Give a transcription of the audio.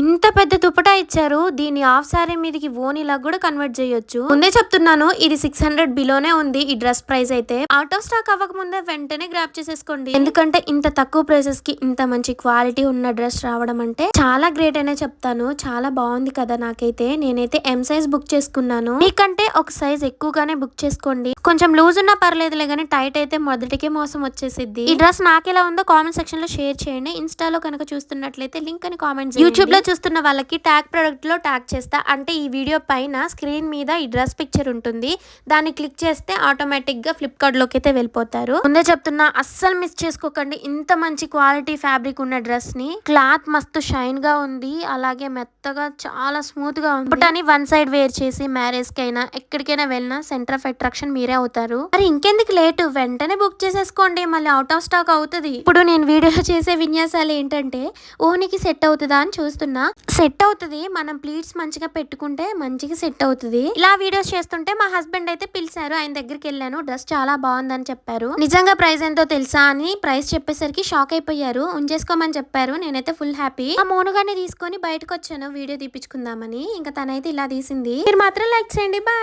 ఇంత పెద్ద దుపట్టా ఇచ్చారు. దీన్ని హాఫ్ సారీ మీదకి ఓనీలా కూడా కన్వర్ట్ చేయొచ్చు. ముందే చెప్తున్నాను, ఇది 600 బిలోనే ఉంది ఈ డ్రెస్ ప్రైస్ అయితే. అవుట్ ఆఫ్ స్టాక్ అవ్వక ముందే వెంటనే గ్రాప్ చేసేసుకోండి. ఎందుకంటే ఇంత తక్కువ ప్రైసెస్ కి ఇంత మంచి క్వాలిటీ ఉన్న డ్రెస్ రావడం అంటే చాలా గ్రేట్ అనే చెప్తాను. చాలా బాగుంది కదా. నాకైతే నేనైతే ఎం సైజ్ బుక్ చేసుకున్నాను. మీకంటే ఒక సైజ్ ఎక్కువగానే బుక్ చేసుకోండి. కొంచెం లూజ్ ఉన్నా పర్లేదులే గానీ టైట్ అయితే మొదటికే మోసం వచ్చేసిద్ది. ఈ డ్రెస్ నాకెలా ఉందో కామెంట్ సెక్షన్ లో షేర్ చేయండి. ఇన్స్టాలో కనుక చూస్తున్నట్లయితే లింక్ అని కామెంట్ చేయండి. యూట్యూబ్ లో చూస్తున్న వాళ్ళకి ట్యాగ్ ప్రొడక్ట్ లో ట్యాగ్ చేస్తా. అంటే ఈ వీడియో పైన స్క్రీన్ మీద ఈ డ్రెస్ పిక్చర్ ఉంటుంది. దాన్ని క్లిక్ చేస్తే ఆటోమేటిక్ గా ఫ్లిప్కార్ట్ లోకి అయితే వెళ్ళిపోతారు. ముందే చెప్తున్నా, అస్సలు మిస్ చేసుకోకండి. ఇంత మంచి క్వాలిటీ ఫ్యాబ్రిక్ ఉన్న డ్రెస్ ని. క్లాత్ మస్తు షైన్ గా ఉంది, అలాగే మెత్తగా చాలా స్మూత్ గా ఉంది. బట్ అని వన్ సైడ్ వేర్ చేసి మ్యారేజ్ కైనా ఎక్కడికైనా వెళ్ళినా సెంటర్ ఆఫ్ అట్రాక్షన్ మీరే అవుతారు. మరి ఇంకెందుకు లేటు, వెంటనే బుక్ చేసేసుకోండి. మళ్ళీ అవుట్ ఆఫ్ స్టాక్ అవుతుంది. ఇప్పుడు నేను వీడియోలో చేసే విన్యాసాలు ఏంటంటే ఓనికి సెట్ అవుతుందా అని చూస్తున్నా. సెట్ అవుతుంది. మనం ప్లీట్స్ మంచిగా పెట్టుకుంటే మంచిగా సెట్ అవుతుంది. ఇలా వీడియోస్ చేస్తుంటే మా హస్బెండ్ అయితే పిలిచారు. ఆయన దగ్గరికి వెళ్ళాను. డ్రెస్ చాలా బాగుందని చెప్పారు. నిజంగా ప్రైస్ ఎంతో తెలుసా అని ప్రైస్ చెప్పేసరికి షాక్ అయిపోయారు. ఉంచేసుకోమని చెప్పారు. నేనైతే ఫుల్ హ్యాపీ. ఆ మోనుగానే తీసుకొని బయటకు వచ్చాను వీడియో తీపించుకుందామని. ఇంకా తనైతే ఇలా తీసింది. మీరు మాత్రం లైక్ చేయండి. బాయ్.